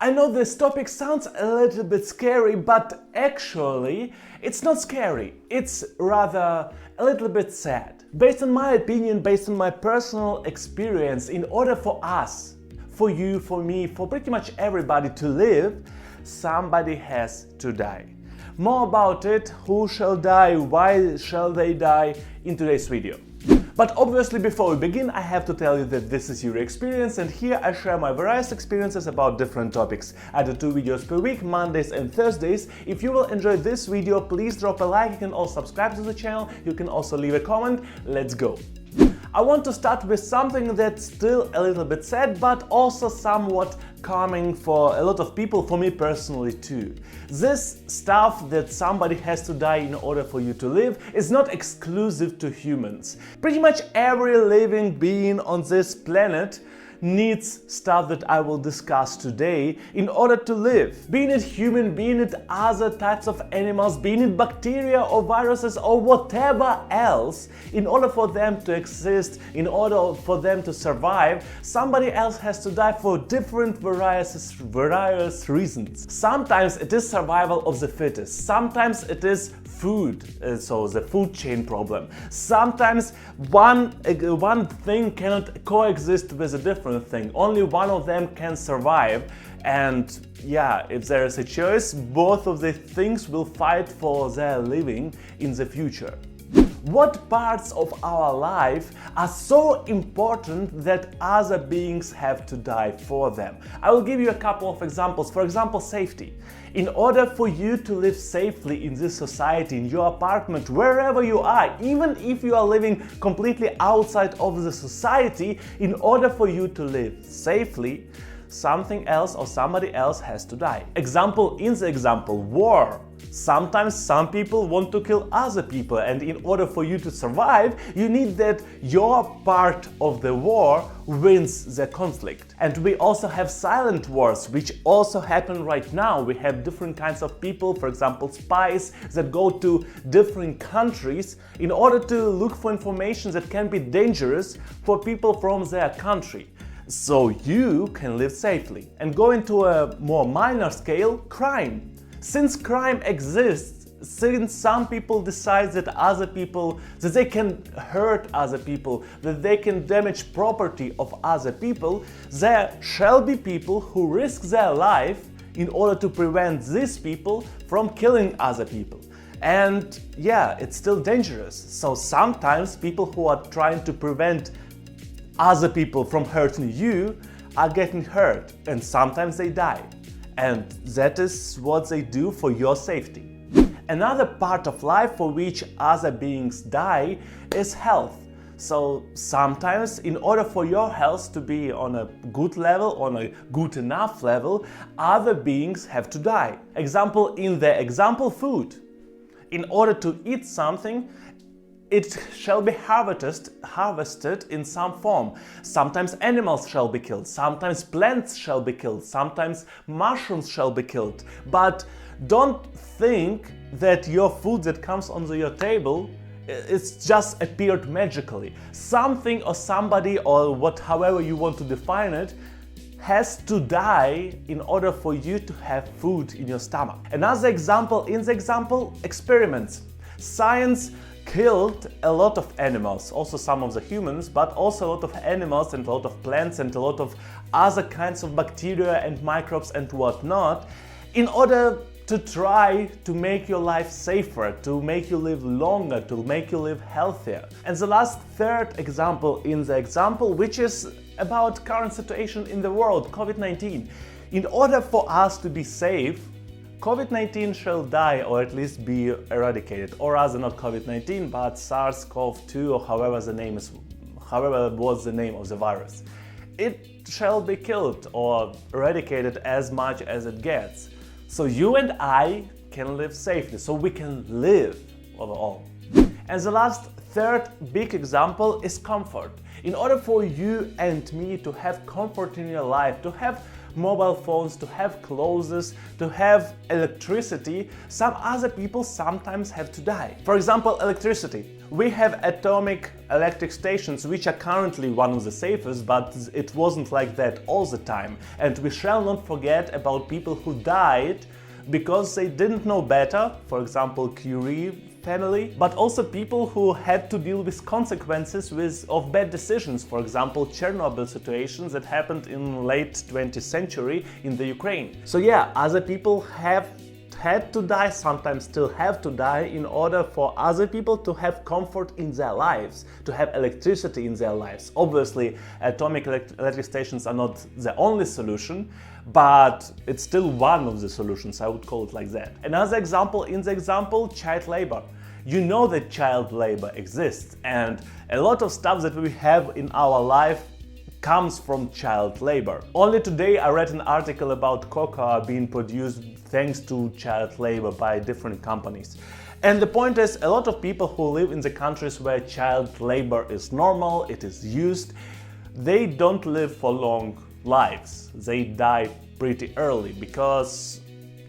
I know this topic sounds a little bit scary, but actually it's not scary. It's rather a little bit sad. Based on my opinion, based on my personal experience, in order for us, for you, for me, for pretty much everybody to live, somebody has to die. More about it, who shall die, why shall they die, in today's video. But obviously before we begin, I have to tell you that this is Yury Experience, and here I share my various experiences about different topics. I do 2 videos per week, Mondays and Thursdays. If you will enjoy this video, please drop a like, you can also subscribe to the channel, you can also leave a comment. Let's go! I want to start with something that's still a little bit sad, but also somewhat calming for a lot of people, for me personally too. This stuff that somebody has to die in order for you to live is not exclusive to humans. Pretty much every living being on this planet needs stuff that I will discuss today in order to live. Being it human, being it other types of animals, being it bacteria or viruses or whatever else, in order for them to exist, in order for them to survive, somebody else has to die for different various reasons. Sometimes it is survival of the fittest, sometimes it is food, so the food chain problem. Sometimes one thing cannot coexist with a different thing. Only one of them can survive, and yeah, if there is a choice, both of the things will fight for their living in the future. What parts of our life are so important that other beings have to die for them? I will give you a couple of examples. For example, safety. In order for you to live safely in this society, in your apartment, wherever you are, even if you are living completely outside of the society, in order for you to live safely, something else or somebody else has to die. Example, war. Sometimes some people want to kill other people, and in order for you to survive, you need that your part of the war wins the conflict. And we also have silent wars, which also happen right now. We have different kinds of people, for example, spies that go to different countries in order to look for information that can be dangerous for people from their country, so you can live safely. And going to a more minor scale, crime. Since crime exists, since some people decide that that they can hurt other people, that they can damage property of other people, there shall be people who risk their life in order to prevent these people from killing other people. And yeah, it's still dangerous. So sometimes people who are trying to prevent other people from hurting you are getting hurt, and sometimes they die. And that is what they do for your safety. Another part of life for which other beings die is health. So sometimes, in order for your health to be on a good level, on a good enough level, other beings have to die. Example, in the example, food. In order to eat something, it shall be harvested in some form. Sometimes animals shall be killed, sometimes plants shall be killed, sometimes mushrooms shall be killed. But don't think that your food that comes onto your table it's just appeared magically. Something or somebody, or however you want to define it, has to die in order for you to have food in your stomach. Another example, experiments. Science killed a lot of animals, also some of the humans, but also a lot of animals and a lot of plants and a lot of other kinds of bacteria and microbes and whatnot, in order to try to make your life safer, to make you live longer, to make you live healthier. And the last third example which is about current situation in the world, COVID-19. In order for us to be safe, COVID-19 shall die, or at least be eradicated, or rather not COVID-19 but SARS-CoV-2, or however was the name of the virus. It shall be killed or eradicated as much as it gets, so you and I can live safely, so we can live overall. And the last third big example is comfort. In order for you and me to have comfort in your life, to have mobile phones, to have clothes, to have electricity, some other people sometimes have to die. For example, electricity. We have atomic electric stations, which are currently one of the safest, but it wasn't like that all the time. And we shall not forget about people who died because they didn't know better, for example, Curie family, but also people who had to deal with consequences of bad decisions, for example, Chernobyl situations that happened in late 20th century in the Ukraine. So yeah, other people have had to die, sometimes still have to die, in order for other people to have comfort in their lives, to have electricity in their lives. Obviously, atomic electric stations are not the only solution, but it's still one of the solutions, I would call it like that. Another example, child labor. You know that child labor exists, and a lot of stuff that we have in our life comes from child labor. Only today I read an article about cocoa being produced thanks to child labor by different companies. And the point is, a lot of people who live in the countries where child labor is normal, it is used, they don't live for long lives. They die pretty early because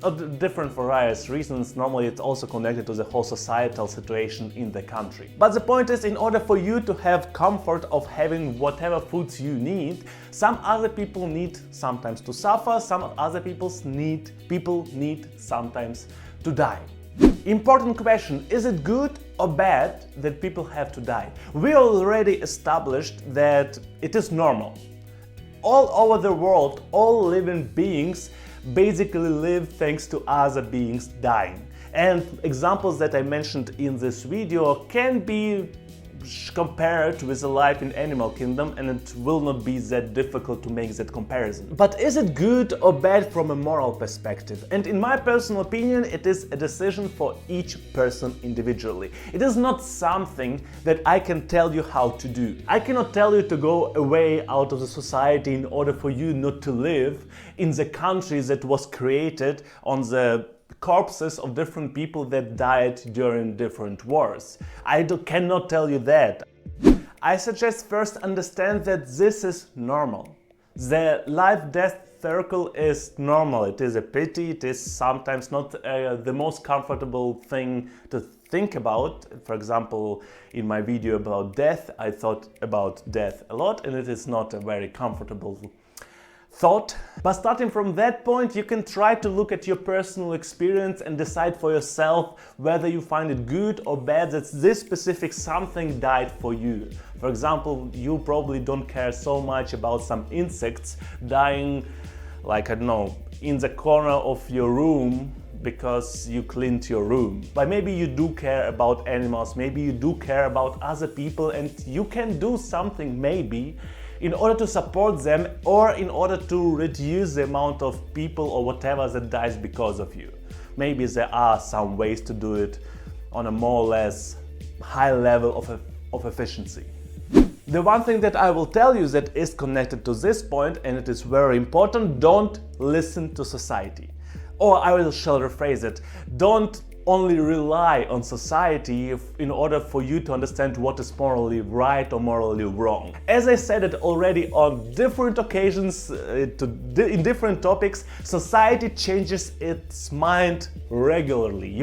of different various reasons. Normally it's also connected to the whole societal situation in the country. But the point is, in order for you to have comfort of having whatever foods you need, some other people need sometimes to suffer, some other people need sometimes to die. Important question, is it good or bad that people have to die? We already established that it is normal. All over the world, all living beings basically live thanks to other beings dying. And examples that I mentioned in this video can be compared with the life in animal kingdom, and it will not be that difficult to make that comparison. But is it good or bad from a moral perspective? And in my personal opinion, it is a decision for each person individually. It is not something that I can tell you how to do. I cannot tell you to go away out of the society in order for you not to live in the country that was created on the corpses of different people that died during different wars. I cannot tell you that. I suggest first understand that this is normal. The life-death circle is normal. It is a pity. It is sometimes not the most comfortable thing to think about. For example, in my video about death, I thought about death a lot, and it is not a very comfortable thought. But starting from that point, you can try to look at your personal experience and decide for yourself whether you find it good or bad that this specific something died for you. For example, you probably don't care so much about some insects dying, like, I don't know, in the corner of your room because you cleaned your room. But maybe you do care about animals, maybe you do care about other people, and you can do something maybe in order to support them or in order to reduce the amount of people or whatever that dies because of you. Maybe there are some ways to do it on a more or less high level of efficiency. The one thing that I will tell you that is connected to this point, and it is very important, don't listen to society. Or shall rephrase it, don't only rely on society in order for you to understand what is morally right or morally wrong. As I said it already on different occasions, in different topics, society changes its mind regularly.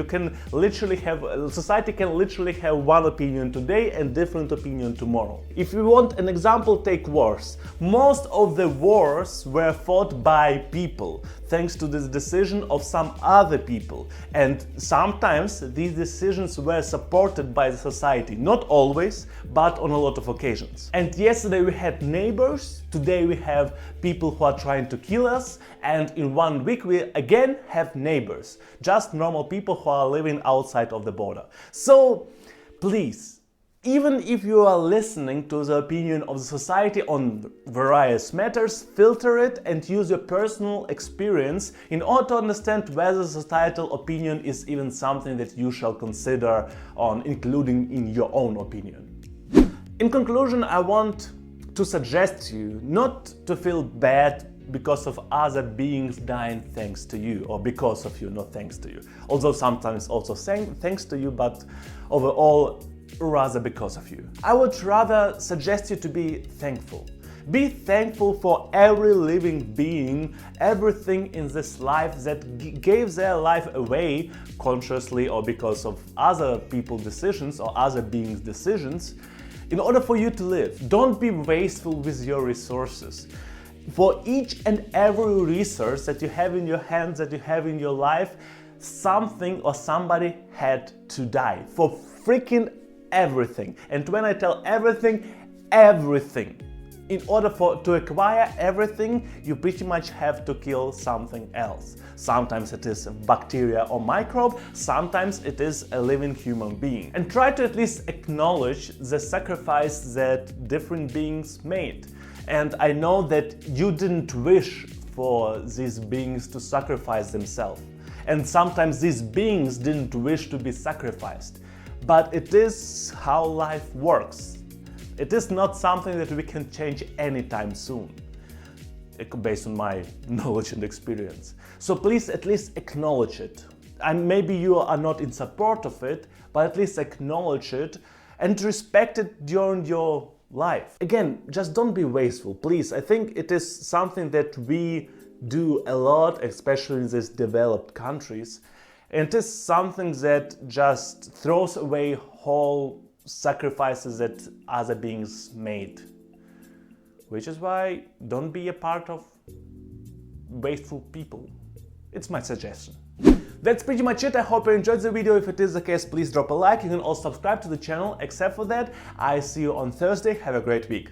Society can literally have one opinion today and different opinion tomorrow. If you want an example, take wars. Most of the wars were fought by people, thanks to this decision of some other people. And sometimes these decisions were supported by the society. Not always, but on a lot of occasions. And yesterday we had neighbors, today we have people who are trying to kill us, and in 1 week we again have neighbors. Just normal people who are living outside of the border. So please, even if you are listening to the opinion of the society on various matters, filter it and use your personal experience in order to understand whether societal opinion is even something that you shall consider on including in your own opinion. In conclusion, I want to suggest you not to feel bad because of other beings dying thanks to you, or because of you, not thanks to you. Although sometimes also thanks to you, but overall rather because of you. I would rather suggest you to be thankful, Be thankful for every living being, everything in this life that gave their life away, consciously or because of other people's decisions or other beings' decisions, in order for you to live. Don't be wasteful with your resources. For each and every resource that you have in your hands, that you have in your life, something or somebody had to die. For freaking everything. And when I tell everything, everything. In order to acquire everything, you pretty much have to kill something else. Sometimes it is a bacteria or microbe, sometimes it is a living human being. And try to at least acknowledge the sacrifice that different beings made. And I know that you didn't wish for these beings to sacrifice themselves. And sometimes these beings didn't wish to be sacrificed. But it is how life works. It is not something that we can change anytime soon, based on my knowledge and experience. So please at least acknowledge it. And maybe you are not in support of it, but at least acknowledge it and respect it during your life. Again, just don't be wasteful, please. I think it is something that we do a lot, especially in these developed countries. And it is something that just throws away whole sacrifices that other beings made. Which is why don't be a part of wasteful people. It's my suggestion. That's pretty much it. I hope you enjoyed the video. If it is the case, please drop a like. You can also subscribe to the channel. Except for that, I see you on Thursday. Have a great week.